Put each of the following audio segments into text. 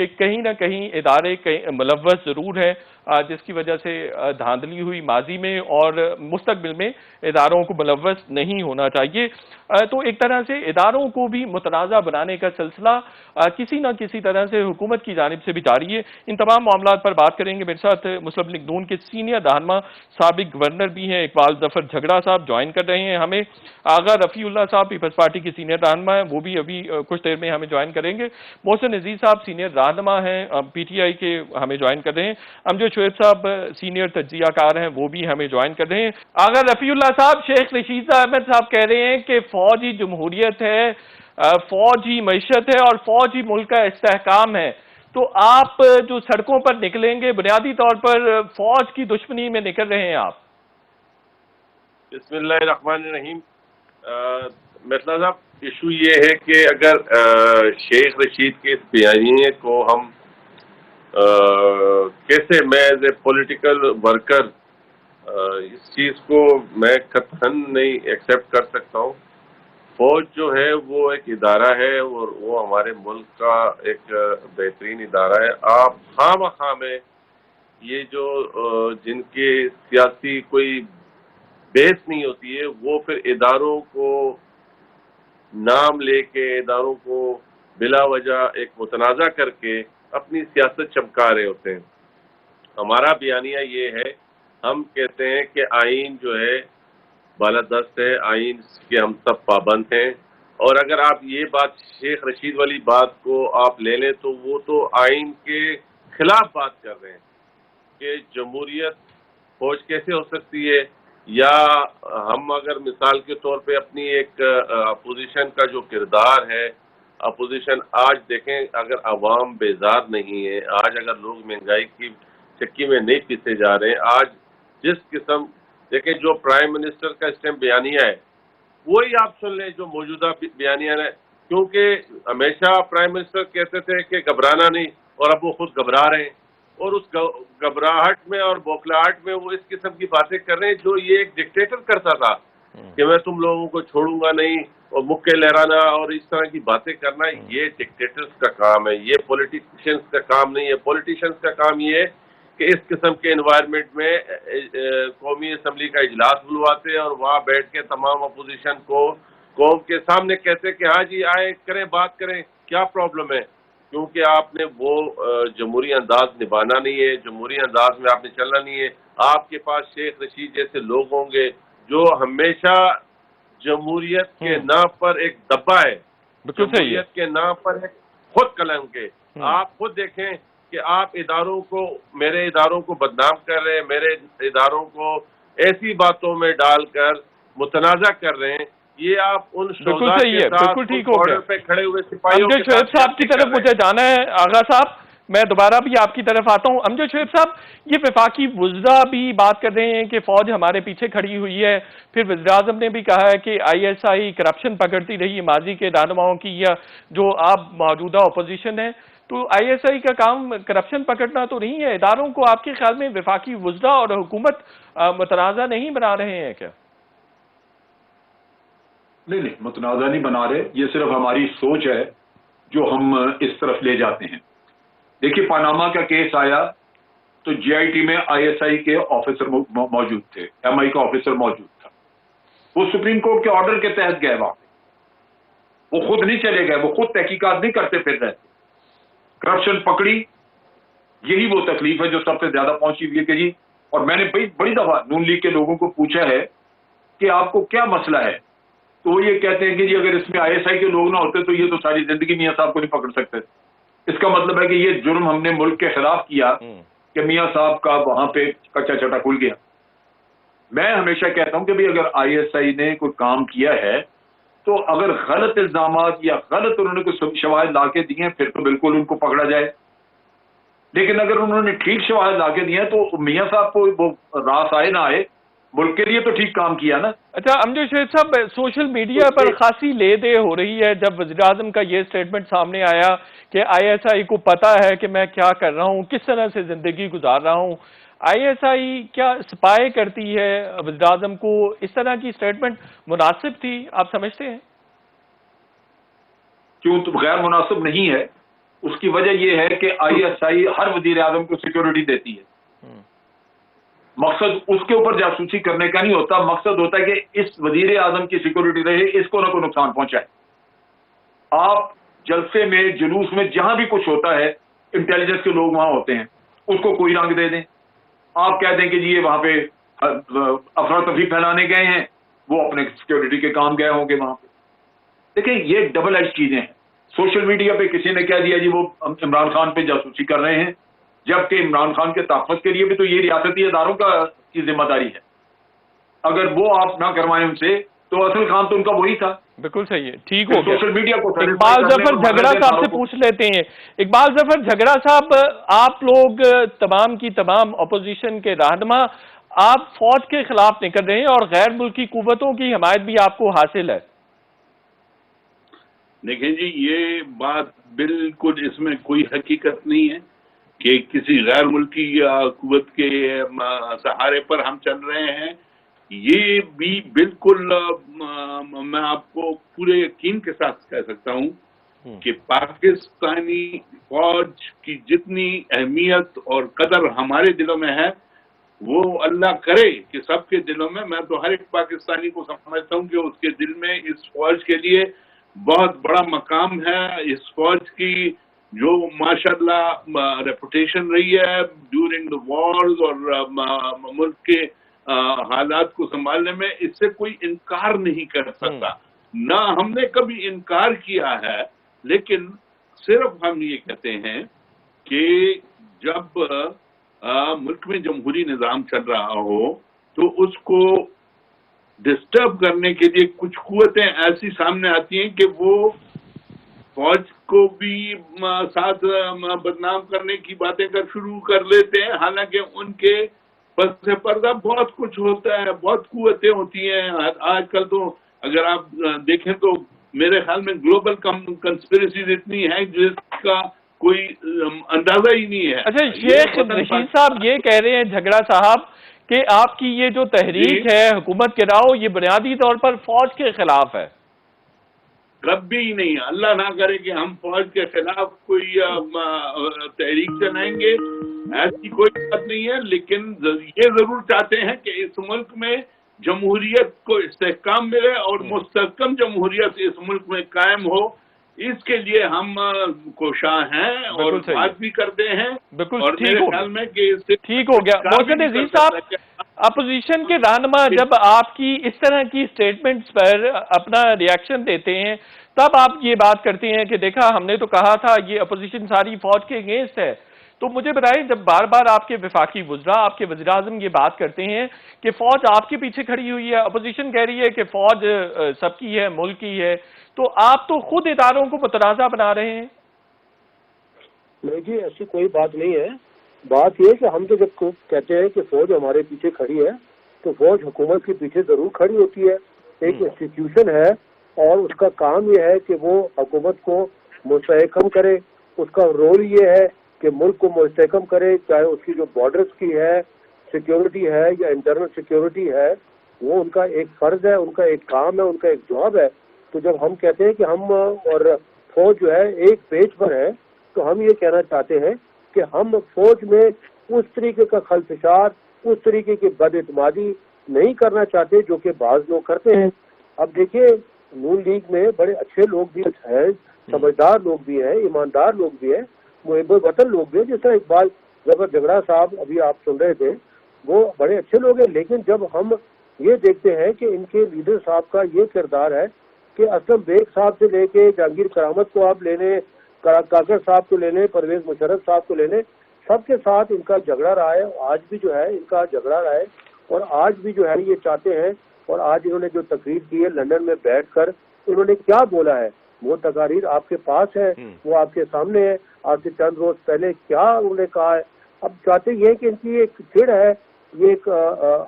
کہ کہیں نہ کہیں ادارے ملوث ضرور ہیں، جس کی وجہ سے دھاندلی ہوئی ماضی میں، اور مستقبل میں اداروں کو ملوث نہیں ہونا چاہیے۔ تو ایک طرح سے اداروں کو بھی متنازع بنانے کا سلسلہ کسی نہ کسی طرح سے حکومت کی جانب سے بھی جاری ہے۔ ان تمام معاملات پر بات کریں گے۔ میرے ساتھ مسلم لیگ نون کے سینئر رہنما سابق گورنر بھی ہیں اقبال ظفر جھگڑا صاحب جوائن کر رہے ہیں ہمیں۔ آغا رفیع اللہ صاحب پیپلز پارٹی کے سینئر رہنما ہیں، وہ بھی ابھی کچھ دیر میں ہمیں جوائن کریں گے۔ محسن عزیز صاحب سینئر رہنما ہیں پی ٹی آئی کے، ہمیں جوائن کر رہے ہیں۔ امجد شعیب صاحب سینئر تجزیہ کار ہیں، وہ بھی ہمیں جوائن کر رہے ہیں۔ آغا رفیع اللہ صاحب، شیخ رشید احمد صاحب کہہ رہے ہیں کہ فوج ہی جمہوریت ہے، فوج ہی معیشت ہے، اور فوج ہی ملک کا استحکام ہے۔ تو آپ جو سڑکوں پر نکلیں گے بنیادی طور پر فوج کی دشمنی میں نکل رہے ہیں آپ۔ بسم اللہ الرحمن الرحیم۔ میتلا صاحب، ایشو یہ ہے کہ اگر شیخ رشید کے اس بیانیے کو ہم کیسے، میں ایز اے پولیٹیکل ورکر اس چیز کو میں قطعاً نہیں ایکسیپٹ کر سکتا ہوں۔ فوج جو ہے وہ ایک ادارہ ہے، اور وہ ہمارے ملک کا ایک بہترین ادارہ ہے۔ آپ خواہ مخواہ میں یہ جو جن کے سیاسی کوئی بیس نہیں ہوتی ہے، وہ پھر اداروں کو نام لے کے، اداروں کو بلا وجہ ایک متنازع کر کے اپنی سیاست چمکا رہے ہوتے ہیں۔ ہمارا بیانیہ یہ ہے، ہم کہتے ہیں کہ آئین جو ہے بالادست ہے، آئین کے ہم سب پابند ہیں، اور اگر آپ یہ بات شیخ رشید والی بات کو آپ لے لیں تو وہ تو آئین کے خلاف بات کر رہے ہیں کہ جمہوریت فوج کیسے ہو سکتی ہے۔ یا ہم اگر مثال کے طور پہ اپنی ایک اپوزیشن کا جو کردار ہے، اپوزیشن آج دیکھیں، اگر عوام بیزار نہیں ہے، آج اگر لوگ مہنگائی کی چکی میں نہیں پیسے جا رہے ہیں، آج جس قسم دیکھیں جو پرائم منسٹر کا اس ٹائم بیانیہ ہے وہی آپ سن لیں جو موجودہ بیانیہ ہے، کیونکہ ہمیشہ پرائم منسٹر کہتے تھے کہ گھبرانا نہیں، اور اب وہ خود گھبرا رہے ہیں، اور اس گھبراہٹ میں اور بوکھلاہٹ میں وہ اس قسم کی باتیں کر رہے ہیں جو یہ ایک ڈکٹیٹر کرتا تھا کہ میں تم لوگوں کو چھوڑوں گا نہیں، اور مکے لہرانا اور اس طرح کی باتیں کرنا۔ یہ ڈکٹیٹرز کا کام ہے، یہ پولیٹیشینز کا کام نہیں ہے۔ پولیٹیشینز کا کام یہ ہے کہ اس قسم کے انوائرمنٹ میں قومی اسمبلی کا اجلاس بلواتے اور وہاں بیٹھ کے تمام اپوزیشن کو قوم کے سامنے کہتے کہ ہاں جی آئے کریں، بات کریں، کیا پرابلم ہے، کیونکہ آپ نے وہ جمہوری انداز نبھانا نہیں ہے، جمہوری انداز میں آپ نے چلنا نہیں ہے۔ آپ کے پاس شیخ رشید جیسے لوگ ہوں گے جو ہمیشہ جمہوریت کے نام پر ایک دبا ہے، جمہوریت کے نام پر ایک خود کلنک ہے۔ آپ خود دیکھیں کہ آپ اداروں کو، میرے اداروں کو بدنام کر رہے ہیں، میرے اداروں کو ایسی باتوں میں ڈال کر متنازع کر رہے ہیں۔ یہ آپ ان شہداء کے ساتھ بارڈر پہ کھڑے ہوئے سپاہیوں کے ساتھ، شعیب صاحب کی طرف مجھے جانا ہے۔ آغا صاحب میں دوبارہ بھی آپ کی طرف آتا ہوں۔ امجد شعیب صاحب، یہ وفاقی وزراء بھی بات کر رہے ہیں کہ فوج ہمارے پیچھے کھڑی ہوئی ہے، پھر وزیراعظم نے بھی کہا ہے کہ آئی ایس آئی کرپشن پکڑتی رہی ہے ماضی کے رہنماؤں کی، یا جو آپ موجودہ اپوزیشن ہے، تو آئی ایس آئی کا کام کرپشن پکڑنا تو نہیں ہے۔ اداروں کو آپ کے خیال میں وفاقی وزراء اور حکومت متنازع نہیں بنا رہے ہیں کیا؟ نہیں، متنازع نہیں بنا رہے، یہ صرف ہماری سوچ ہے جو ہم اس طرف لے جاتے ہیں۔ دیکھیے، پاناما کا کیس آیا تو جی آئی ٹی میں آئی ایس آئی کے آفیسر موجود تھے، ایم آئی کا آفیسر موجود تھا، وہ سپریم کورٹ کے آرڈر کے تحت گئے وہاں پہ، وہ خود نہیں چلے گئے، وہ خود تحقیقات نہیں کرتے پھر رہتے۔ کرپشن پکڑی، یہی وہ تکلیف ہے جو سب سے زیادہ پہنچی ہوئی ہے کہ جی، اور میں نے بڑی دفعہ نون لیگ کے لوگوں کو پوچھا ہے کہ آپ کو کیا مسئلہ ہے، تو وہ یہ کہتے ہیں کہ جی اگر اس میں آئی ایس آئی کے لوگ نہ ہوتے تو یہ تو ساری زندگی میاں صاحب کو نہیں پکڑ سکتے۔ اس کا مطلب ہے کہ یہ جرم ہم نے ملک کے خلاف کیا کہ میاں صاحب کا وہاں پہ کچا چٹا کھل گیا۔ میں ہمیشہ کہتا ہوں کہ بھئی اگر آئی ایس آئی نے کوئی کام کیا ہے تو اگر غلط الزامات یا غلط انہوں نے کوئی شواہد لا کے دیے ہیں پھر تو بالکل ان کو پکڑا جائے، لیکن اگر انہوں نے ٹھیک شواہد لا کے دیے ہیں تو میاں صاحب کو وہ راس آئے نہ آئے، ملک کے لیے تو ٹھیک کام کیا نا۔ اچھا امجد شعیب صاحب، سوشل میڈیا پر خاصی لے دے ہو رہی ہے جب وزیراعظم کا یہ سٹیٹمنٹ سامنے آیا کہ آئی ایس آئی کو پتا ہے کہ میں کیا کر رہا ہوں، کس طرح سے زندگی گزار رہا ہوں۔ آئی ایس آئی کیا سپائے کرتی ہے وزیراعظم کو؟ اس طرح کی سٹیٹمنٹ مناسب تھی آپ سمجھتے ہیں؟ کیوں تو غیر مناسب نہیں ہے، اس کی وجہ یہ ہے کہ ISI ہر وزیر اعظم کو سیکورٹی دیتی ہے. مقصد اس کے اوپر جاسوسی کرنے کا نہیں ہوتا، مقصد ہوتا ہے کہ اس وزیر اعظم کی سیکورٹی رہے، اس کو نہ کوئی نقصان پہنچائے. آپ جلسے میں، جلوس میں، جہاں بھی کچھ ہوتا ہے، انٹیلیجنس کے لوگ وہاں ہوتے ہیں، اس کو کوئی رنگ دے دیں. آپ کہہ دیں کہ جی یہ وہاں پہ افراتفری پھیلانے گئے ہیں، وہ اپنے سیکورٹی کے کام گئے ہوں گے وہاں پہ. دیکھیں یہ ڈبل ایج چیزیں ہیں. سوشل میڈیا پہ کسی نے کہہ دیا جی وہ عمران خان پہ جاسوسی کر رہے ہیں، جبکہ عمران خان کے تحفظ کے لیے بھی تو یہ ریاستی اداروں کی ذمہ داری ہے. اگر وہ آپ نہ کروائیں ان سے تو اصل کام تو ان کا وہی تھا. بالکل صحیح ہے، ٹھیک ہو گیا. سوشل میڈیا کو اقبال ظفر جھگڑا صاحب سے پوچھ لیتے ہیں. اقبال ظفر جھگڑا صاحب، آپ لوگ تمام کی تمام اپوزیشن کے رہنما، آپ فوج کے خلاف نکل رہے ہیں اور غیر ملکی قوتوں کی حمایت بھی آپ کو حاصل ہے. دیکھیں جی، یہ بات بالکل اس میں کوئی حقیقت نہیں ہے کہ کسی غیر ملکی قوت کے سہارے پر ہم چل رہے ہیں. یہ بھی بالکل میں آپ کو پورے یقین کے ساتھ کہہ سکتا ہوں کہ پاکستانی فوج کی جتنی اہمیت اور قدر ہمارے دلوں میں ہے، وہ اللہ کرے کہ سب کے دلوں میں. میں تو ہر ایک پاکستانی کو سمجھتا ہوں کہ اس کے دل میں اس فوج کے لیے بہت بڑا مقام ہے. اس فوج کی جو ماشاءاللہ ریپوٹیشن رہی ہے ڈیورنگ دا وارز اور ملک کے حالات کو سنبھالنے میں، اس سے کوئی انکار نہیں کر سکتا. نہ ہم نے کبھی انکار کیا ہے، لیکن صرف ہم یہ کہتے ہیں کہ جب ملک میں جمہوری نظام چل رہا ہو تو اس کو ڈسٹرب کرنے کے لیے کچھ قوتیں ایسی سامنے آتی ہیں کہ وہ فوج کو بھی ساتھ بدنام کرنے کی باتیں شروع کر لیتے ہیں، حالانکہ ان کے پس پردہ بہت کچھ ہوتا ہے، بہت قوتیں ہوتی ہیں. آج کل تو اگر آپ دیکھیں تو میرے خیال میں گلوبل کنسپریسیز اتنی ہیں جس کا کوئی اندازہ ہی نہیں ہے. اچھا، شیخ رشید صاحب یہ کہہ رہے ہیں جھگڑا صاحب کہ آپ کی یہ جو تحریک ہے حکومت کے راہو، یہ بنیادی طور پر فوج کے خلاف ہے. کبھی نہیں، اللہ نہ کرے کہ ہم فوج کے خلاف کوئی تحریک چلائیں گے، ایسی کوئی بات نہیں ہے. لیکن یہ ضرور چاہتے ہیں کہ اس ملک میں جمہوریت کو استحکام ملے اور مستحکم جمہوریت اس ملک میں قائم ہو. اس کے لیے ہم کوشاں ہیں اور بات بھی کرتے ہیں. بالکل اور میرے خیال میں کہ ٹھیک ہو گیا. محسن عزیز صاحب، اپوزیشن کے رہنما جب آپ کی اس طرح کی سٹیٹمنٹس پر اپنا ریاکشن دیتے ہیں، تب آپ یہ بات کرتے ہیں کہ دیکھا ہم نے تو کہا تھا یہ اپوزیشن ساری فوج کے اگینسٹ ہے. تو مجھے بتائیں، جب بار بار آپ کے وفاقی وزراء، آپ کے وزیر اعظم یہ بات کرتے ہیں کہ فوج آپ کے پیچھے کھڑی ہوئی ہے، اپوزیشن کہہ رہی ہے کہ فوج سب کی ہے، ملک کی ہے، تو آپ تو خود اداروں کو متنازع بنا رہے ہیں. نہیں جی، ایسی کوئی بات نہیں ہے. بات یہ کہ ہم تو جب کہتے ہیں کہ فوج ہمارے پیچھے کھڑی ہے تو فوج حکومت کے پیچھے ضرور کھڑی ہوتی ہے. ایک انسٹیٹیوشن ہے اور اس کا کام یہ ہے کہ وہ حکومت کو مستحکم کرے. اس کا رول یہ ہے کہ ملک کو مستحکم کرے، چاہے اس کی جو بارڈرز کی ہے سیکیورٹی ہے یا انٹرنل سیکیورٹی ہے. وہ ان کا ایک فرض ہے، ان کا ایک کام ہے، ان کا ایک جاب ہے. تو جب ہم کہتے ہیں کہ ہم اور فوج جو ہے ایک پیج پر ہے، تو ہم یہ کہنا چاہتے ہیں کہ ہم فوج میں اس طریقے کا خلفشات، اس طریقے کی بد اعتمادی نہیں کرنا چاہتے جو کہ بعض لوگ کرتے ہیں. اب دیکھیے، نون لیگ میں بڑے اچھے لوگ بھی ہیں، سمجھدار لوگ بھی ہیں، ایماندار لوگ بھی ہیں، محب وطن لوگ بھی ہیں. جس طرح اقبال ظفر جھگڑا صاحب ابھی آپ سن رہے تھے، وہ بڑے اچھے لوگ ہیں. لیکن جب ہم یہ دیکھتے ہیں کہ ان کے لیڈر صاحب کا یہ کردار ہے کہ اسلم بیگ صاحب سے لے کے جہانگیر کرامت کو آپ لینے، کاکڑ صاحب کو لینے، پرویز مشرف صاحب کو لینے، سب کے ساتھ ان کا جھگڑا رہا ہے. آج بھی جو ہے ان کا جھگڑا رہا ہے اور آج بھی جو ہے یہ چاہتے ہیں. اور آج انہوں نے جو تقریر کی ہے لندن میں بیٹھ کر، انہوں نے کیا بولا ہے وہ تقاریر آپ کے پاس ہے، وہ آپ کے سامنے ہے. آج سے چند روز پہلے کیا انہوں نے کہا ہے. اب چاہتے یہ کہ ان کی ایک چڑ ہے، یہ ایک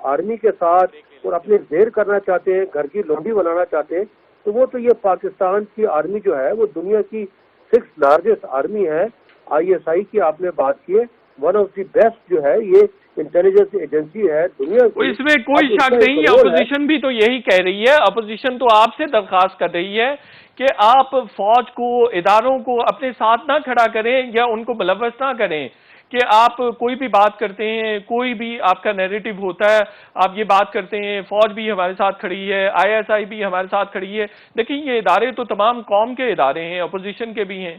آرمی کے ساتھ اور اپنے زیر کرنا چاہتے ہیں، گھر کی لونڈی بنانا چاہتے ہیں. تو وہ تو یہ پاکستان کی آرمی جو ہے وہ دنیا کی 6th لارجسٹ آرمی ہے. ISI کی آپ نے بات کی ہے، ون آف دی بیسٹ جو ہے یہ انٹیلیجنس ایجنسی ہے دنیا کی. اس میں کوئی اب اس شک کا ایک نہیں ہے، رول اپوزیشن بھی تو یہی کہہ رہی ہے، اپوزیشن تو آپ سے درخواست کر رہی ہے کہ آپ فوج کو، اداروں کو اپنے ساتھ نہ کھڑا کریں یا ان کو ملوث نہ کریں، کہ آپ کوئی بھی بات کرتے ہیں، کوئی بھی آپ کا نیریٹو ہوتا ہے، آپ یہ بات کرتے ہیں فوج بھی ہمارے ساتھ کھڑی ہے، آئی ایس آئی بھی ہمارے ساتھ کھڑی ہے. دیکھیں یہ ادارے تو تمام قوم کے ادارے ہیں، اپوزیشن کے بھی ہیں.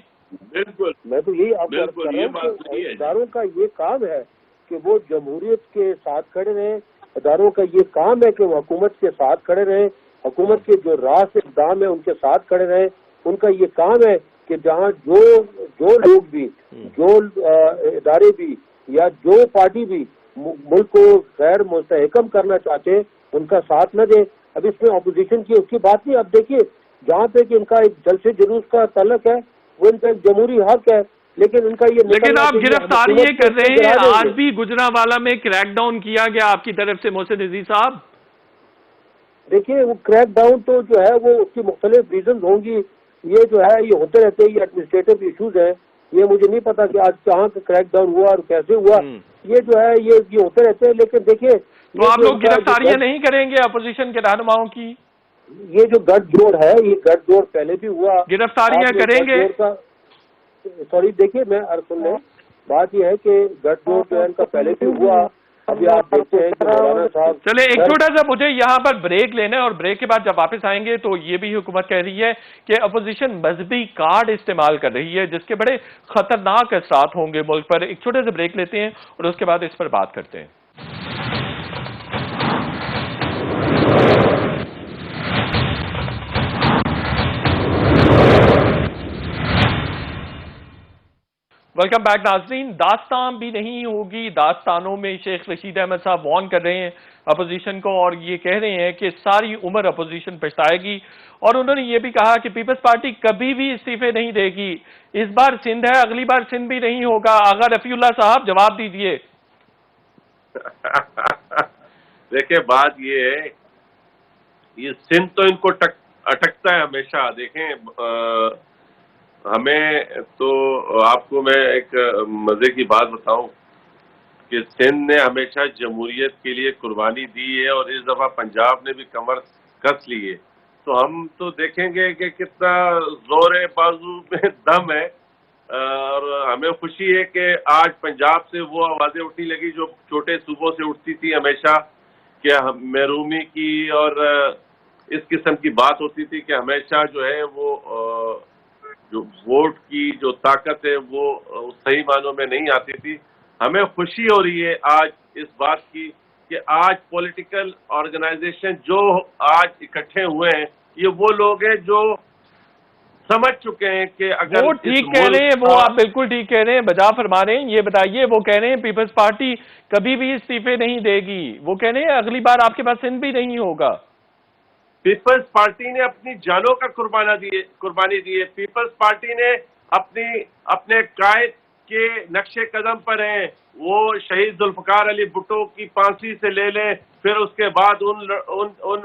بالکل میں تو یہی آپ کو عرض بالکل کر رہا یہ ہوں بات کہ صحیح ہے. اداروں کا یہ کام ہے کہ وہ جمہوریت کے ساتھ کھڑے رہیں. اداروں کا یہ کام ہے کہ وہ حکومت کے ساتھ کھڑے رہیں، حکومت کے جو راست اقدام ہے ان کے ساتھ کھڑے رہیں. ان کا یہ کام ہے کہ جہاں جو لوگ بھی، جو ادارے بھی یا جو پارٹی بھی ملک کو غیر مستحکم کرنا چاہتے ان کا ساتھ نہ دیں. اب اس میں اپوزیشن کی اس کی بات نہیں. اب دیکھیے جہاں پہ کہ ان کا ایک جلسے جلوس کا تعلق ہے وہ ان کا ایک جمہوری حق ہے، لیکن ان کا یہ لیکن آپ گرفتاری یہ کر رہے ہیں. آج بھی بھی گجرانوالہ میں کریک ڈاؤن کیا گیا آپ کی طرف سے محسن عزیز صاحب. دیکھیے وہ کریک ڈاؤن تو جو ہے وہ اس کی مختلف ریزنز ہوں گی. یہ جو ہے یہ ہوتے رہتے ہیں، یہ ایڈمنسٹریٹو ایشوز ہیں. یہ مجھے نہیں پتا کہ آج کہاں کا کریک ڈاؤن ہوا اور کیسے ہوا. یہ جو ہے یہ ہوتے رہتے ہیں. لیکن دیکھیے تو آپ لوگ گرفتاریاں نہیں کریں گے اپوزیشن کے رہنماؤں کی؟ یہ جو گٹھ جوڑ ہے یہ گٹھ جوڑ پہلے بھی ہوا. گرفتاریاں کریں گے؟ سوری دیکھیے میں سن لیں، بات یہ ہے کہ گٹھ جوڑ جو ہے ان کا پہلے بھی ہوا. ابھی آپ دیکھتے ہیں کہ مولانا صاحب چلے ایک چھوٹا سا مجھے یہاں پر بریک لینا ہے، اور بریک کے بعد جب واپس آئیں گے تو یہ بھی حکومت کہہ رہی ہے کہ اپوزیشن مذہبی کارڈ استعمال کر رہی ہے جس کے بڑے خطرناک اثرات ہوں گے ملک پر. ایک چھوٹے سے بریک لیتے ہیں اور اس کے بعد اس پر بات کرتے ہیں. ویلکم بیک ناظرین. داستان بھی نہیں ہوگی داستانوں میں شیخ رشید احمد صاحب وارن کر رہے ہیں اپوزیشن کو، اور یہ کہہ رہے ہیں کہ ساری عمر اپوزیشن پچھتائے گی. اور انہوں نے یہ بھی کہا کہ پیپلز پارٹی کبھی بھی استعفے نہیں دے گی. اس بار سندھ ہے، اگلی بار سندھ بھی نہیں ہوگا. آغا رفیع اللہ صاحب جواب دیجئے. دیکھیں بات یہ ہے، یہ سندھ تو ان کو اٹکتا ہے ہمیشہ. دیکھیں ہمیں تو، آپ کو میں ایک مزے کی بات بتاؤں کہ سندھ نے ہمیشہ جمہوریت کے لیے قربانی دی ہے، اور اس دفعہ پنجاب نے بھی کمر کس لی ہے. تو ہم تو دیکھیں گے کہ کتنا زور بازو میں دم ہے. اور ہمیں خوشی ہے کہ آج پنجاب سے وہ آوازیں اٹھنے لگی جو چھوٹے صوبوں سے اٹھتی تھی ہمیشہ، کہ محرومی کی اور اس قسم کی بات ہوتی تھی کہ ہمیشہ جو ہے وہ جو ووٹ کی جو طاقت ہے وہ صحیح معنوں میں نہیں آتی تھی. ہمیں خوشی ہو رہی ہے آج اس بات کی کہ آج پولیٹیکل آرگنائزیشن جو آج اکٹھے ہوئے ہیں یہ وہ لوگ ہیں جو سمجھ چکے ہیں کہ اگر وہ ٹھیک کہہ رہے ہیں، وہ آپ بالکل ٹھیک کہہ رہے ہیں، بجا فرما رہے ہیں. یہ بتائیے، وہ کہہ رہے ہیں پیپلز پارٹی کبھی بھی استعفے نہیں دے گی. وہ کہہ رہے ہیں اگلی بار آپ کے پاس سندھ بھی نہیں ہوگا. پیپلز پارٹی نے اپنی جانوں کا قربانی دی ہے. پیپلز پارٹی نے اپنے قائد کے نقش قدم پر ہیں. وہ شہید ذوالفقار علی بھٹو کی پھانسی سے لے لیں، پھر اس کے بعد ان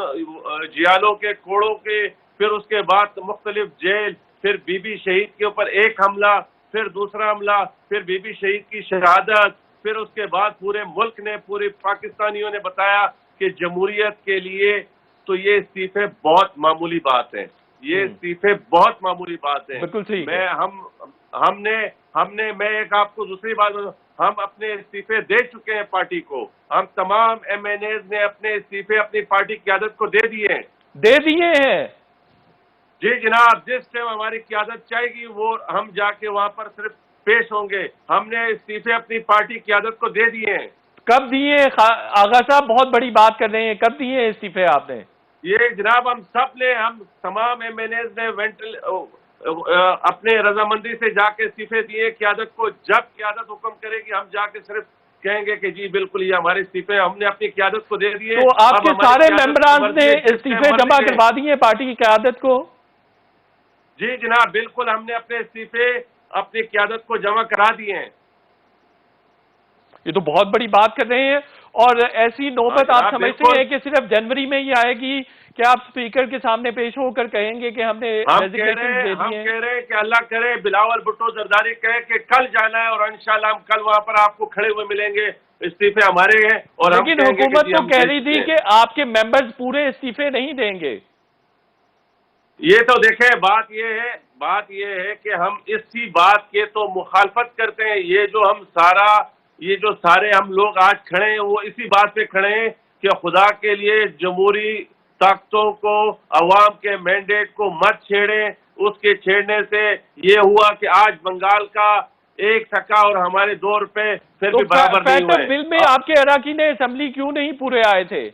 جیالوں کے کوڑوں کے، پھر اس کے بعد مختلف جیل، پھر بی بی شہید کے اوپر ایک حملہ، پھر دوسرا حملہ، پھر بی بی شہید کی شہادت، پھر اس کے بعد پورے ملک نے، پورے پاکستانیوں نے بتایا کہ جمہوریت کے لیے تو یہ استعفے بہت معمولی بات ہے. یہ استعفے بہت معمولی بات ہے. بالکل ٹھیک. ہم نے میں ایک آپ کو دوسری بات، ہم اپنے استعفے دے چکے ہیں پارٹی کو. ہم تمام ایم این ایز نے اپنے استعفے اپنی پارٹی قیادت کو دے دیے ہیں. جی جناب، جس ٹائم ہماری قیادت چاہے گی وہ ہم جا کے وہاں پر صرف پیش ہوں گے. ہم نے استعفے اپنی پارٹی قیادت کو دے دیے ہیں. کب دیے آغا صاحب؟ بہت بڑی بات کر رہے ہیں. کب دیے استعفے آپ نے؟ یہ جناب ہم سب نے، ہم تمام ایم این ایز نے اپنے رضامندی سے جا کے استعفے دیے قیادت کو. جب قیادت حکم کرے گی ہم جا کے صرف کہیں گے کہ جی بالکل یہ ہمارے استعفے ہم نے اپنی قیادت کو دے دیے. تو آپ کے سارے ممبران نے استعفے جمع کروا دیے پارٹی کی قیادت کو؟ جی جناب بالکل، ہم نے اپنے استعفے اپنی قیادت کو جمع کرا دیے ہیں. یہ تو بہت بڑی بات کر رہے ہیں، اور ایسی نوبت آپ سمجھتے ہیں کہ صرف جنوری میں ہی آئے گی کہ آپ اسپیکر کے سامنے پیش ہو کر کہیں گے کہ ہم نے ریزگنیشن دے دی ہیں؟ ہم کہہ رہے ہیں کہ اللہ کرے بلاول بھٹو زرداری کہے کہ کل جانا ہے، اور انشاءاللہ ہم کل وہاں پر آپ کو کھڑے ہوئے ملیں گے، استعفے ہمارے ہیں، اور لیکن حکومت تو کہہ رہی تھی کہ آپ کے ممبرز پورے استعفے نہیں دیں گے۔ یہ تو دیکھیں بات یہ ہے کہ ہم اسی بات کے تو مخالفت کرتے ہیں، یہ جو سارے ہم لوگ آج کھڑے ہیں وہ اسی بات پہ کھڑے ہیں کہ خدا کے لیے جمہوری طاقتوں کو، عوام کے مینڈیٹ کو مت چھیڑیں۔ اس کے چھیڑنے سے یہ ہوا کہ آج بنگال کا 1 ٹکا اور ہمارے 2 روپے پھر بھی برابر نہیں ہوئے۔ بل میں آپ کے اراکین اسمبلی کیوں نہیں پورے آئے تھے؟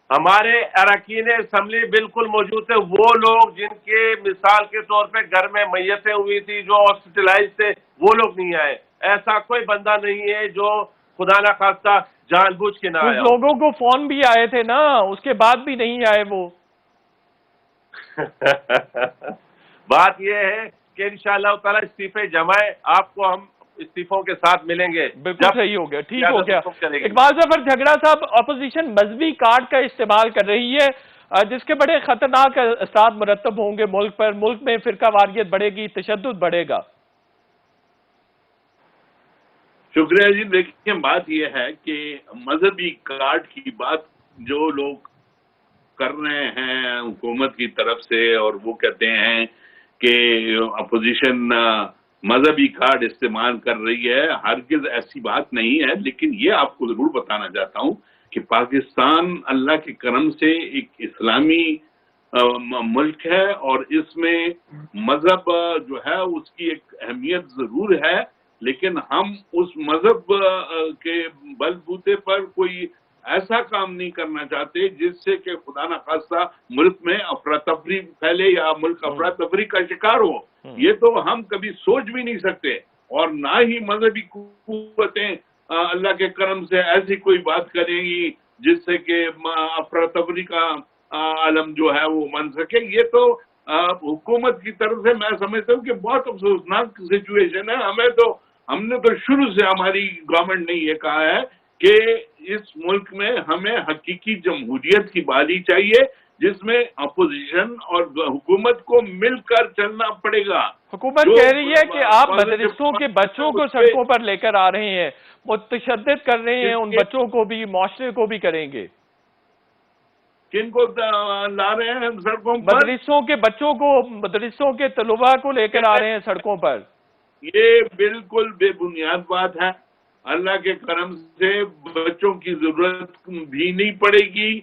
ہمارے اراکین اسمبلی بالکل موجود تھے، وہ لوگ جن کے مثال کے طور پہ گھر میں میتیں ہوئی تھی، جو ہاسپٹلائز تھے، وہ لوگ نہیں آئے۔ ایسا کوئی بندہ نہیں ہے جو خدا نہ خواستہ جان بوجھ کے نہ آیا۔ کچھ لوگوں کو فون بھی آئے تھے نا، اس کے بعد بھی نہیں آئے وہ۔ بات یہ ہے کہ انشاءاللہ تعالی استعفے جمائے، آپ کو ہم استعفوں کے ساتھ ملیں گے۔ بالکل صحیح ہو گیا، ٹھیک ہو گیا۔ اقبال ظفر جھگڑا صاحب، اپوزیشن مذہبی کارڈ کا استعمال کر رہی ہے جس کے بڑے خطرناک اثرات مرتب ہوں گے ملک پر، ملک میں فرقہ واریت بڑھے گی، تشدد بڑھے گا۔ شکریہ جی۔ دیکھیں بات یہ ہے کہ مذہبی کارڈ کی بات جو لوگ کر رہے ہیں حکومت کی طرف سے، اور وہ کہتے ہیں کہ اپوزیشن مذہبی کارڈ استعمال کر رہی ہے، ہرگز ایسی بات نہیں ہے۔ لیکن یہ آپ کو ضرور بتانا چاہتا ہوں کہ پاکستان اللہ کے کرم سے ایک اسلامی ملک ہے، اور اس میں مذہب جو ہے اس کی ایک اہمیت ضرور ہے، لیکن ہم اس مذہب کے بل بوتے پر کوئی ایسا کام نہیں کرنا چاہتے جس سے کہ خدا نخواستہ ملک میں افراتفری پھیلے یا ملک افراتفری کا شکار ہو۔ یہ تو ہم کبھی سوچ بھی نہیں سکتے، اور نہ ہی مذہبی قوتیں اللہ کے کرم سے ایسی کوئی بات کریں گی جس سے کہ افراتفری کا عالم جو ہے وہ بن سکے۔ یہ تو حکومت کی طرف سے میں سمجھتا ہوں کہ بہت افسوسناک سچویشن ہے۔ ہم نے تو شروع سے ہماری گورنمنٹ نے یہ کہا ہے کہ اس ملک میں ہمیں حقیقی جمہوریت کی بحالی چاہیے، جس میں اپوزیشن اور حکومت کو مل کر چلنا پڑے گا۔ حکومت کہہ رہی ہے کہ آپ مدرسوں کے بچوں کو سڑکوں پر لے کر آ رہے ہیں، متشدد کر رہے ہیں، ان بچوں کو بھی، معاشرے کو بھی کریں گے۔ کن کو لا رہے ہیں سڑکوں پر؟ مدرسوں کے بچوں کو، مدرسوں کے طلباء کو لے کر آ رہے ہیں سڑکوں پر۔ یہ بالکل بے بنیاد بات ہے۔ اللہ کے کرم سے بچوں کی ضرورت بھی نہیں پڑے گی،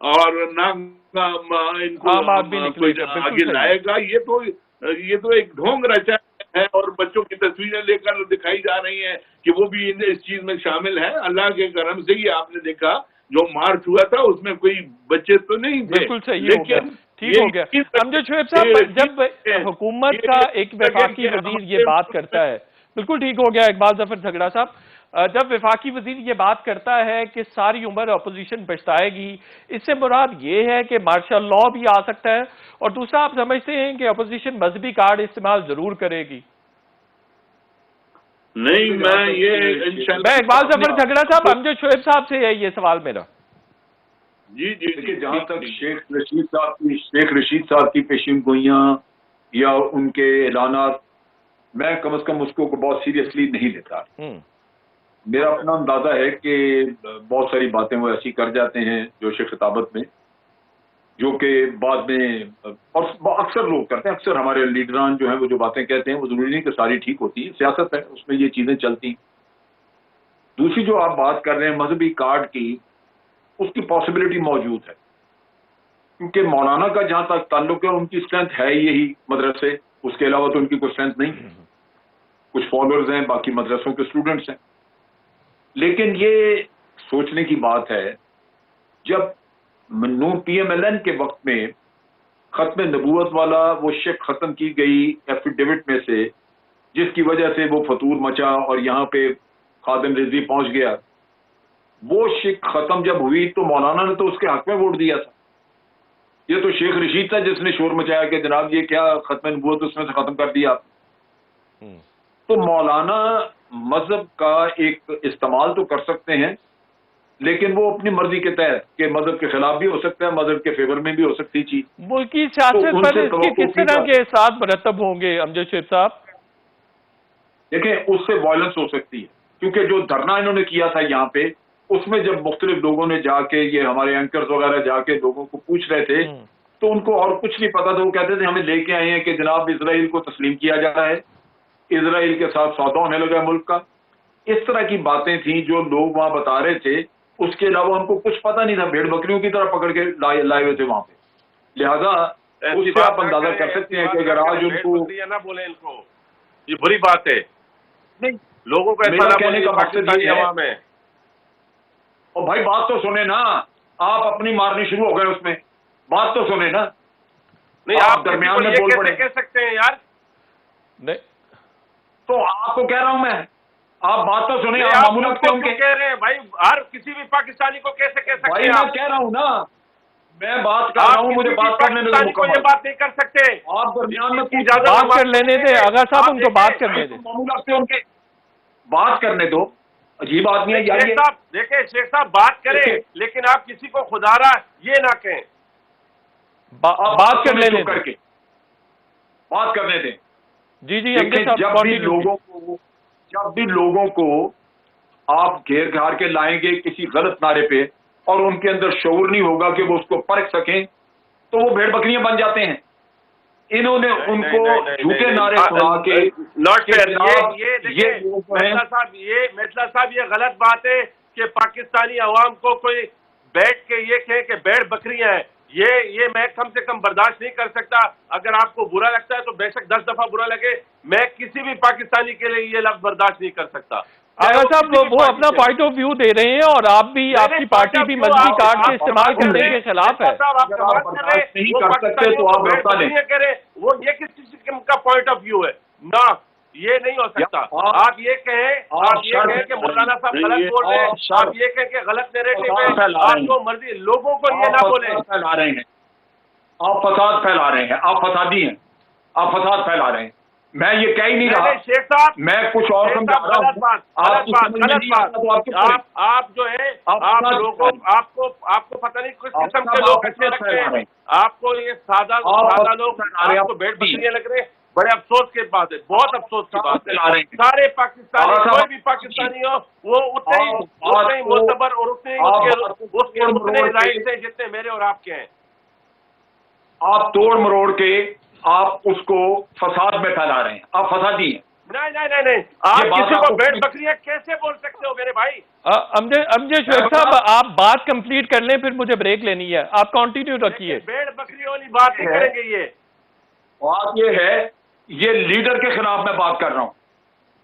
اور نہ ان کو آگے لائے گا۔ یہ تو ایک ڈھونگ رچا ہے، اور بچوں کی تصویریں لے کر دکھائی جا رہی ہیں کہ وہ بھی اس چیز میں شامل ہے۔ اللہ کے کرم سے یہ آپ نے دیکھا جو مارچ ہوا تھا اس میں کوئی بچے تو نہیں تھے۔ بالکل صحیح ہو گیا، ٹھیک ہو گیا۔ امجد شعیب صاحب، جب حکومت کا ایک وفاقی وزیر یہ بات کرتا ہے، بالکل ٹھیک ہو گیا اقبال ظفر جھگڑا صاحب، جب وفاقی وزیر یہ بات کرتا ہے کہ ساری عمر اپوزیشن پچھتائے گی، اس سے مراد یہ ہے کہ مارشل لا بھی آ سکتا ہے، اور دوسرا آپ سمجھتے ہیں کہ اپوزیشن مذہبی کارڈ استعمال ضرور کرے گی؟ نہیں، میں اقبال ظفر جھگڑا صاحب، امجد شعیب صاحب سے ہے یہ سوال میرا۔ جی دیکھیے، جہاں تک شیخ رشید صاحب کی پیشین گوئیاں یا ان کے اعلانات، میں کم از کم اس کو بہت سیریسلی نہیں لیتا۔ میرا اپنا اندازہ ہے کہ بہت ساری باتیں وہ ایسی کر جاتے ہیں جو خطابت میں، جو کہ بعد میں، اور اکثر لوگ کرتے ہیں، اکثر ہمارے لیڈران جو ہیں وہ جو باتیں کہتے ہیں وہ ضروری نہیں کہ ساری ٹھیک ہوتی ہیں، سیاست ہے، اس میں یہ چیزیں چلتی۔ دوسری جو آپ بات کر رہے ہیں مذہبی کارڈ کی، اس کی پاسبلٹی موجود ہے، کیونکہ مولانا کا جہاں تک تعلق ہے ان کی اسٹرینتھ ہے یہی مدرسے، اس کے علاوہ تو ان کی کوئی اسٹرینتھ نہیں، کچھ فالوورز ہیں، باقی مدرسوں کے اسٹوڈنٹس ہیں۔ لیکن یہ سوچنے کی بات ہے، جب نون پی ایم ایل این کے وقت میں ختم نبوت والا وہ شک ختم کی گئی ایفیڈیوٹ میں سے، جس کی وجہ سے وہ فتور مچا اور یہاں پہ خادم رضوی پہنچ گیا، وہ شک ختم جب ہوئی تو مولانا نے تو اس کے حق میں ووٹ دیا تھا۔ یہ تو شیخ رشید تھا جس نے شور مچایا کہ جناب یہ کیا ختم نبوت اس میں سے ختم کر دیا۔ تو مولانا مذہب کا ایک استعمال تو کر سکتے ہیں، لیکن وہ اپنی مرضی کے تحت، کہ مذہب کے خلاف بھی ہو سکتا ہے، مذہب کے فیور میں بھی ہو سکتی چیز۔ ملکی سیاست تو ان پر سے اس کے کس طرح کے اثرات مرتب ہوں گے امجد شیخ صاحب؟ دیکھیں اس سے وائلنس ہو سکتی ہے، کیونکہ جو دھرنا انہوں نے کیا تھا یہاں پہ، اس میں جب مختلف لوگوں نے جا کے، یہ ہمارے اینکرز وغیرہ جا کے لوگوں کو پوچھ رہے تھے، تو ان کو اور کچھ نہیں پتا تھا۔ وہ کہتے تھے ہمیں لے کے آئے ہیں کہ جناب اسرائیل کو تسلیم کیا جا رہا ہے، اسرائیل کے ساتھ سودا ہونے لگا ملک کا۔ اس طرح کی باتیں تھیں جو لوگ وہاں بتا رہے تھے، اس کے علاوہ ان کو کچھ پتا نہیں تھا، بھیڑ بکریوں کی طرح پکڑ کے لائے ہوئے تھے وہاں پہ۔ لہذا اس سے آپ اندازہ کر سکتے ہیں کہ اگر آج ان کو نہ بولیں، ان کو یہ بری بات ہے، نہیں، لوگوں کو ایسا نہ بولیں پاکستانی عوام ہے۔ اور بھائی بات تو سنیں نا، آپ اپنی مارنی شروع ہو گئے اس میں، بات تو سنیں نا۔ نہیں، آپ درمیان میں بول پڑے کہہ سکتے ہیں یار؟ نہیں تو آپ کو کہہ رہا ہوں میں، آپ بات تو سنیں، آپ آپ معمول ان کو کیوں کہہ رہے ہیں بھائی؟ ہر کسی بھی پاکستانی کو کیسے کہہ سکتے بھائی ہیں میں آپ؟ کہہ رہا ہوں نا، میں بات کر رہا ہوں، مجھے بات کرنے دیں پاکستانی کو یہ مکمل۔ بات نہیں کر سکتے، آپ درمیان میں بات کر لینے دیں آغا صاحب، ان کو بات کرنے دیں۔ معمولات سے ان کے بات کرنے دو، عجیب آدمی ہے یار شیخ یہ۔ صاحب دیکھیں، شیخ صاحب بات کریں، لیکن آپ کسی کو خدا رہا یہ نہ کہیں۔ بات کر لینے کر دیں کے بات کرنے دیں۔ جی جی دیکھیں، امجد صاحب جب بھی لوگوں کو آپ گھیر گھار کے لائیں گے کسی غلط نعرے پہ، اور ان کے اندر شعور نہیں ہوگا کہ وہ اس کو پرکھ سکیں، تو وہ بھیڑ بکریاں بن جاتے ہیں۔ انہوں نے ان کو جھوٹے نارے سنا کے ناٹ فیئر، یہ دیکھیں، میتلا صاحب یہ غلط بات ہے کہ پاکستانی عوام کو کوئی بیٹھ کے یہ کہے کہ بیڑ بکریاں ہیں، یہ میں کم سے کم برداشت نہیں کر سکتا۔ اگر آپ کو برا لگتا ہے تو بے شک 10 دفعہ برا لگے، میں کسی بھی پاکستانی کے لیے یہ لفظ برداشت نہیں کر سکتا۔ آغا صاحب وہ اپنا پوائنٹ آف ویو دے رہے ہیں، اور آپ بھی، آپ کی پارٹی بھی مذہبی کارڈ کے استعمال کرنے کے خلاف ہے۔ نہیں کر سکتے تو آپ روکا دیں۔ وہ یہ کس قسم کا پوائنٹ آف ویو ہے؟ نہ، یہ نہیں ہو سکتا۔ آپ یہ کہیں کہ مولانا صاحب غلط بول رہے ہیں، آپ یہ کہیں کہ غلط نیریٹو ہے، آپ کو مرضی، لوگوں کو یہ نہ بولیں۔ پھیلا رہے ہیں، آپ فساد پھیلا رہے ہیں، آپ فسادی ہیں، آپ فساد پھیلا رہے ہیں۔ میں یہ کہہ ہی نہیں رہا، شیخ صاحب میں کچھ اور سمجھا رہا ہوں۔ غلط بات۔ آپ جو ہے، آپ لوگوں، آپ کو پتہ نہیں کس قسم کے لوگ اچھے لگتے ہیں، آپ کو یہ سادہ لوگ آپ کو بیڑ بکریاں لگ رہے ہیں۔ بڑے افسوس کی بات ہے، بہت افسوس کی بات ہے۔ سارے پاکستانی، کوئی بھی پاکستانی ہو، وہ اتنے ہی معتبر اور اتنے رائٹ ہیں جتنے میرے اور آپ کے ہیں۔ آپ توڑ مروڑ کے آپ اس کو فساد میں پھیلا رہے ہیں، آپ فسادی ہیں۔ نہیں، آپ کسی کو بیڑ بکریاں کیسے بول سکتے ہو میرے بھائی؟ امجد شیخ صاحب آپ بات کمپلیٹ کر لیں، پھر مجھے بریک لینی ہے، آپ کنٹینیو رکھیے۔ بیڑ بکریوں والی بات نہیں کریں گے یہ۔ بات یہ ہے، یہ لیڈر کے خلاف میں بات کر رہا ہوں۔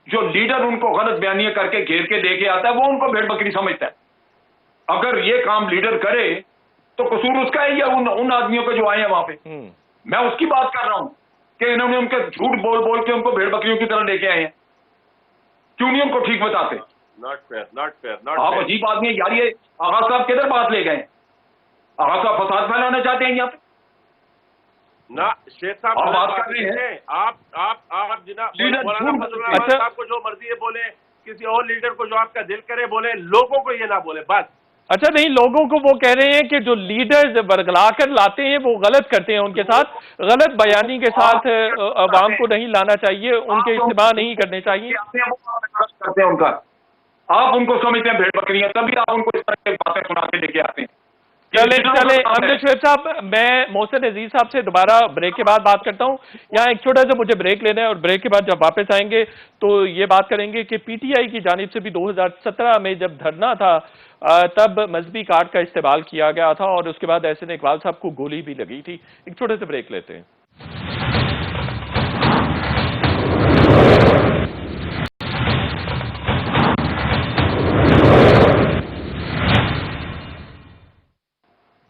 جو لیڈر ان کو غلط بیانیاں کر کے گھیر کے لے کے آتا ہے، وہ ان کو بھیڑ بکری سمجھتا ہے۔ اگر یہ کام لیڈر کرے تو قصور اس کا ہے یا ان آدمیوں کے جو آئے ہیں وہاں پہ؟ میں اس کی بات کر رہا ہوں کہ انہوں نے ان کے جھوٹ بول بول کے ان کو بھیڑ بکریوں کی طرح لے کے آئے ہیں، کیوں نہیں ان کو ٹھیک بتاتے؟ Not fair. آپ عجیب آدمی ہیں یار، یہ آغا صاحب کدھر بات لے گئے ہیں؟ آغا صاحب فساد پھیلانا چاہتے ہیں یہاں پہ؟ نہ شیخ صاحب آپ بات کر رہے ہیں، آپ جناب مولانا فضل الرحمان صاحب کو جو مرضی ہے بولے، کسی اور لیڈر کو جو آپ کا دل کرے بولے، لوگوں کو یہ نہ بولے بس۔ اچھا نہیں، لوگوں کو وہ کہہ رہے ہیں کہ جو لیڈرز برگلا کر لاتے ہیں وہ غلط کرتے ہیں، ان کے ساتھ غلط بیانی کے ساتھ عوام کو نہیں لانا چاہیے، ان کے اجتماع نہیں کرنے چاہیے۔ کرتے ہیں ان کا، آپ ان کو سمجھتے ہیں بھیڑ بکریاں، تبھی آپ ان کو اس طرح کی باتیں سنا کے لے کے آتے ہیں۔ چلیں امجد شیخ صاحب، میں محسن عزیز صاحب سے دوبارہ بریک کے بعد بات کرتا ہوں۔ یہاں ایک چھوٹا سا مجھے بریک لینا ہے، اور بریک کے بعد جب واپس آئیں گے تو یہ بات کریں گے کہ پی ٹی آئی کی جانب سے بھی 2017 میں جب دھرنا تھا تب مذہبی کارڈ کا استعمال کیا گیا تھا، اور اس کے بعد احسن اقبال صاحب کو گولی بھی لگی تھی۔ ایک چھوٹے سے بریک لیتے ہیں۔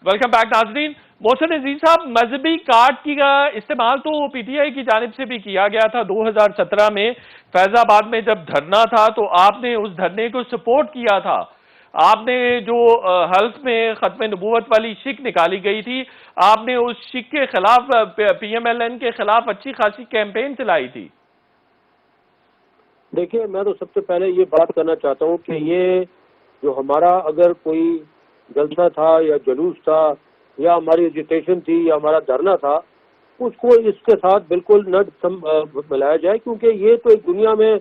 ویلکم بیک ناظرین۔ محسن عزیز صاحب، مذہبی کارڈ کا استعمال تو پی ٹی آئی کی جانب سے بھی کیا گیا تھا 2017 میں فیض آباد میں جب دھرنا تھا، تو آپ نے اس دھرنے کو سپورٹ کیا تھا۔ آپ نے جو حلف میں ختم نبوت والی شک نکالی گئی تھی، آپ نے اس شک کے خلاف، پی ایم ایل این کے خلاف اچھی خاصی کیمپین چلائی تھی۔ دیکھیے میں تو سب سے پہلے یہ بات کرنا چاہتا ہوں کہ یہ جو ہمارا اگر کوئی جلسہ تھا یا جلوس تھا یا ہماری ایجیٹیشن تھی یا ہمارا دھرنا تھا، اس کو اس کے ساتھ بالکل نہ ملایا جائے، کیونکہ یہ تو ایک دنیا میں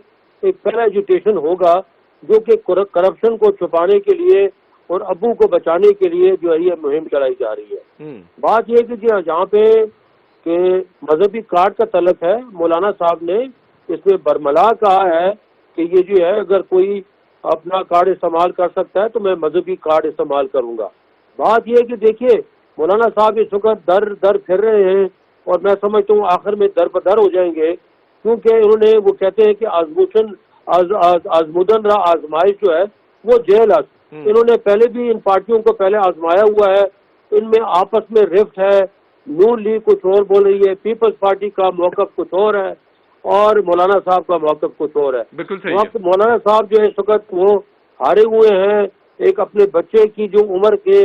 ایک پہلا ایجیٹیشن ہوگا جو کہ کرپشن کو چھپانے کے لیے اور ابو کو بچانے کے لیے جو ہے یہ مہم چلائی جا رہی ہے۔ بات یہ کہ جہاں پہ کہ مذہبی کارڈ کا تعلق ہے، مولانا صاحب نے اس میں برملا کہا ہے کہ یہ جو ہے اگر کوئی اپنا کارڈ استعمال کر سکتا ہے تو میں مذہبی کارڈ استعمال کروں گا۔ بات یہ کہ دیکھیے مولانا صاحب اس وقت در پھر رہے ہیں اور میں سمجھتا ہوں آخر میں در بدر ہو جائیں گے، کیونکہ انہوں نے وہ کہتے ہیں کہ آزمودن را آزمائش جو ہے وہ جیل ہے۔ انہوں نے پہلے بھی ان پارٹیوں کو پہلے آزمایا ہوا ہے، ان میں آپس میں رفٹ ہے، نون لیگ کچھ اور بول رہی ہے، پیپلز پارٹی کا موقف کچھ اور ہے اور مولانا صاحب کا موقف کچھ اور ہے۔ بالکل صحیح ہے۔ مولانا صاحب جو ہے اس وقت وہ ہارے ہوئے ہیں، ایک اپنے بچے کی جو عمر کے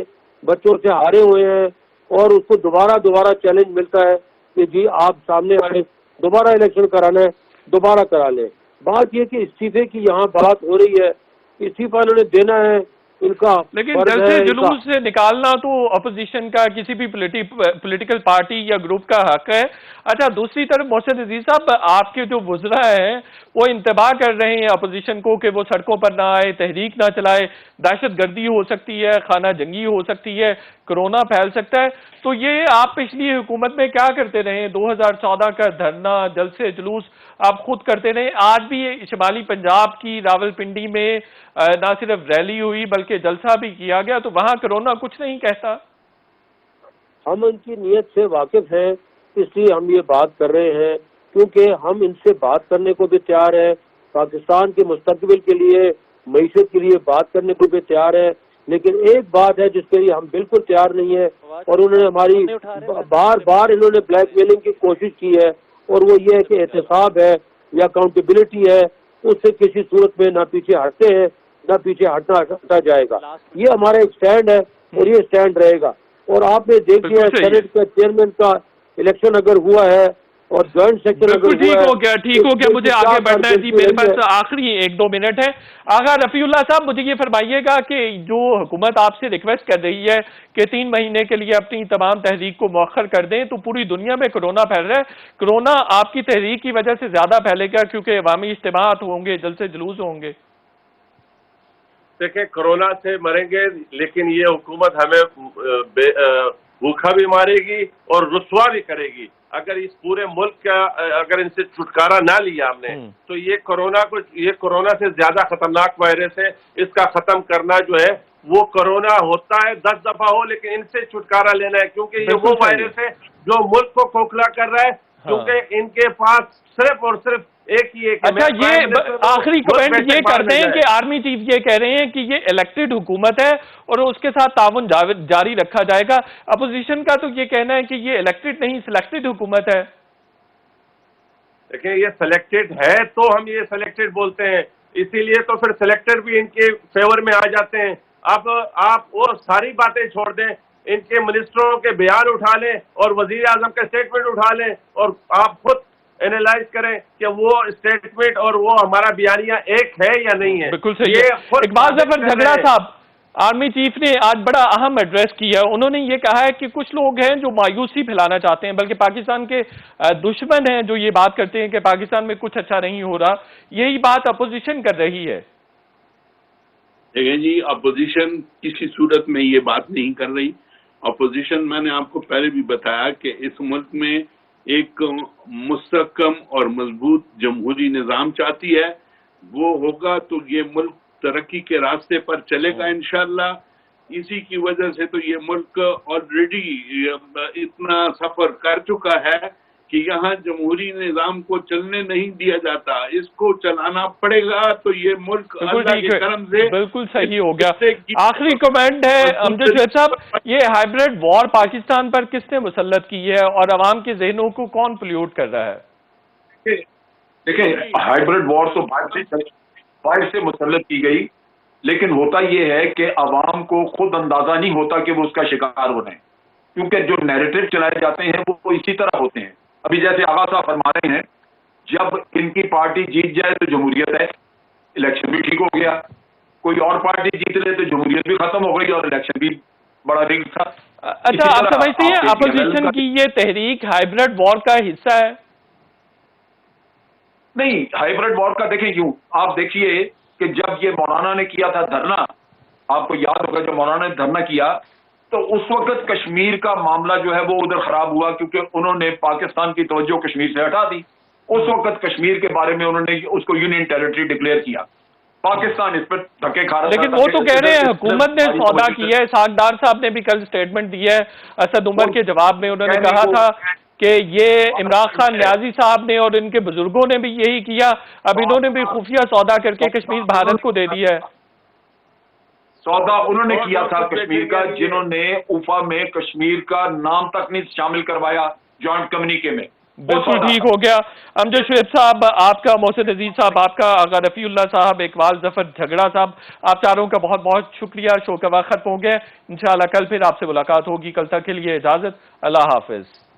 بچوں سے ہارے ہوئے ہیں اور اس کو دوبارہ چیلنج ملتا ہے کہ جی آپ سامنے آئے، دوبارہ الیکشن کرانا ہے، دوبارہ کرا لیں۔ بات یہ کہ استعفے کی یہاں بات ہو رہی ہے، استعفیٰ انہوں نے دینا ہے، ان کا لیکن جلسے جلوس سے نکالنا تو اپوزیشن کا کسی بھی پولیٹیکل پارٹی یا گروپ کا حق ہے۔ اچھا دوسری طرف محسن عزیز صاحب، آپ کے جو وزراء ہیں وہ انتباہ کر رہے ہیں اپوزیشن کو کہ وہ سڑکوں پر نہ آئے، تحریک نہ چلائے، دہشت گردی ہو سکتی ہے، خانہ جنگی ہو سکتی ہے، کرونا پھیل سکتا ہے۔ تو یہ آپ پچھلی حکومت میں کیا کرتے رہے؟ 2014 کا دھرنا، جلسے جلوس آپ خود کرتے رہے۔ آج بھی شمالی پنجاب کی راولپنڈی میں نہ صرف ریلی ہوئی بلکہ جلسہ بھی کیا گیا، تو وہاں کرونا کچھ نہیں کہتا۔ ہم ان کی نیت سے واقف ہیں، اس لیے ہم یہ بات کر رہے ہیں، کیونکہ ہم ان سے بات کرنے کو بھی تیار ہیں، پاکستان کے مستقبل کے لیے، معیشت کے لیے بات کرنے کو بھی تیار ہیں، لیکن ایک بات ہے جس کے لیے ہم بالکل تیار نہیں ہیں اور انہوں نے ہماری بار انہوں نے بلیک میلنگ کی کوشش کی ہے، اور وہ یہ ہے کہ احتساب ہے یا اکاؤنٹیبلٹی ہے، اس سے کسی صورت میں نہ پیچھے ہٹتے ہیں نہ پیچھے ہٹا جائے گا۔ یہ ہمارا ایک سٹینڈ ہے اور یہ سٹینڈ رہے گا۔ اور آپ نے دیکھ لیا سینٹ کا چیئرمین کا الیکشن اگر ہوا ہے اور جوائنٹ سیکشن اگر ٹھیک ہو گیا مجھے آگے بڑھنا ہے جی، میرے پاس آخری 1-2 منٹ ہے۔ آغا رفیع اللہ صاحب مجھے یہ فرمائیے گا کہ جو حکومت آپ سے ریکویسٹ کر رہی ہے کہ 3 مہینے کے لیے اپنی تمام تحریک کو مؤخر کر دیں، تو پوری دنیا میں کرونا پھیل رہا ہے، کرونا آپ کی تحریک کی وجہ سے زیادہ پھیلے گا کیونکہ عوامی اجتماعات ہوں گے، جلسے جلوس ہوں گے؟ دیکھیں کرونا سے مریں گے لیکن یہ حکومت ہمیں بھوکا بھی مارے گی اور رسوا بھی کرے گی۔ اگر اس پورے ملک کا اگر ان سے چھٹکارا نہ لیا ہم نے تو یہ کرونا سے زیادہ خطرناک وائرس ہے۔ اس کا ختم کرنا جو ہے وہ کرونا ہوتا ہے 10 دفعہ ہو، لیکن ان سے چھٹکارا لینا ہے، کیونکہ یہ وہ وائرس ہے جو ملک کو کھوکھلا کر رہا ہے، کیونکہ ان کے پاس صرف اور صرف ایک ہی ایک۔ اچھا یہ آخری کمنٹ یہ کرتے ہیں کہ آرمی چیف یہ کہہ رہے ہیں کہ یہ الیکٹڈ حکومت ہے اور اس کے ساتھ تعاون جاری رکھا جائے گا۔ اپوزیشن کا تو یہ کہنا ہے کہ یہ الیکٹڈ نہیں سلیکٹڈ حکومت ہے۔ دیکھیں یہ سلیکٹڈ ہے تو ہم یہ سلیکٹڈ بولتے ہیں، اسی لیے تو پھر سلیکٹڈ بھی ان کے فیور میں آ جاتے ہیں۔ اب آپ اور ساری باتیں چھوڑ دیں، ان کے منسٹروں کے بیان اٹھا لیں اور وزیر اعظم کا اسٹیٹمنٹ اٹھا لیں اور آپ خود اینالائز کریں کہ وہ اسٹیٹمنٹ اور وہ ہمارا بیانیہ ایک ہے یا نہیں ہے۔ بالکل صحیح ہے۔ اقبال ظفر جھگڑا صاحب، آرمی چیف نے آج بڑا اہم ایڈریس کیا، انہوں نے یہ کہا ہے کہ کچھ لوگ ہیں جو مایوسی پھیلانا چاہتے ہیں، بلکہ پاکستان کے دشمن ہیں جو یہ بات کرتے ہیں کہ پاکستان میں کچھ اچھا نہیں ہو رہا، یہی بات اپوزیشن کر رہی ہے۔ دیکھیں جی اپوزیشن کسی صورت میں یہ بات نہیں کر رہی۔ اپوزیشن میں نے آپ کو پہلے بھی بتایا کہ اس ملک میں ایک مستحکم اور مضبوط جمہوری نظام چاہتی ہے، وہ ہوگا تو یہ ملک ترقی کے راستے پر چلے گا انشاءاللہ۔ اسی کی وجہ سے تو یہ ملک آلریڈی اتنا سفر کر چکا ہے کہ یہاں جمہوری نظام کو چلنے نہیں دیا جاتا، اس کو چلانا پڑے گا تو یہ ملک اللہ کے کرم سے بالکل صحیح ہو گیا۔ آخری کمنٹ ہے امجد شیخ صاحب، یہ ہائیبریڈ وار پاکستان پر کس نے مسلط کی ہے اور عوام کے ذہنوں کو کون پلیوٹ کر رہا ہے؟ دیکھیں ہائیبریڈ وار تو باہر سے مسلط کی گئی، لیکن ہوتا یہ ہے کہ عوام کو خود اندازہ نہیں ہوتا کہ وہ اس کا شکار ہو رہے ہیں، کیونکہ جو نیریٹو چلائے جاتے ہیں وہ اسی طرح ہوتے ہیں۔ ابھی جیسے آغا صاحب فرما رہے ہیں جب ان کی پارٹی جیت جائے تو جمہوریت ہے، الیکشن بھی ٹھیک ہو گیا، کوئی اور پارٹی جیت لے تو جمہوریت بھی ختم ہو گئی اور الیکشن بھی بڑا رنگ تھا۔ اچھا، آپ سمجھتے ہیں اپوزیشن کی یہ تحریک ہائیبرڈ وار کا حصہ ہے؟ نہیں، ہائیبرڈ وار کا دیکھیں کیوں، آپ دیکھیے کہ جب یہ مولانا نے کیا تھا دھرنا، آپ کو یاد ہوگا جب مولانا نے دھرنا کیا تو اس وقت کشمیر کا معاملہ جو ہے وہ ادھر خراب ہوا، کیونکہ انہوں نے پاکستان کی توجہ کشمیر سے ہٹا دی۔ اس وقت کشمیر کے بارے میں انہوں نے اس کو یونین ٹیریٹری ڈکلیئر کیا، پاکستان اس پر دھکے کھا رہا تھا۔ لیکن وہ تو کہہ رہے ہیں حکومت نے سودا کیا ہے، اسحاق ڈار صاحب نے بھی کل سٹیٹمنٹ دی ہے اسد عمر کے جواب میں، انہوں نے کہا تھا کہ یہ عمران خان نیازی صاحب نے اور ان کے بزرگوں نے بھی یہی کیا، اب انہوں نے بھی خفیہ سودا کر کے کشمیر بھارت کو دے دیا ہے۔ سودا انہوں نے کیا تھا کشمیر کا، جنہوں نے اوفا میں کشمیر کا نام تک نہیں شامل کروایا جوائنٹ کمیونیکے میں۔ بالکل ٹھیک ہو گیا۔ امجد شعیب صاحب آپ کا، محسن عزیز صاحب آپ کا، آغا رفیع اللہ صاحب، اقبال ظفر جھگڑا صاحب، آپ چاروں کا بہت بہت شکریہ۔ شو کا وقت ختم ہو گیا، انشاءاللہ کل پھر آپ سے ملاقات ہوگی، کل تک کے لیے اجازت، اللہ حافظ۔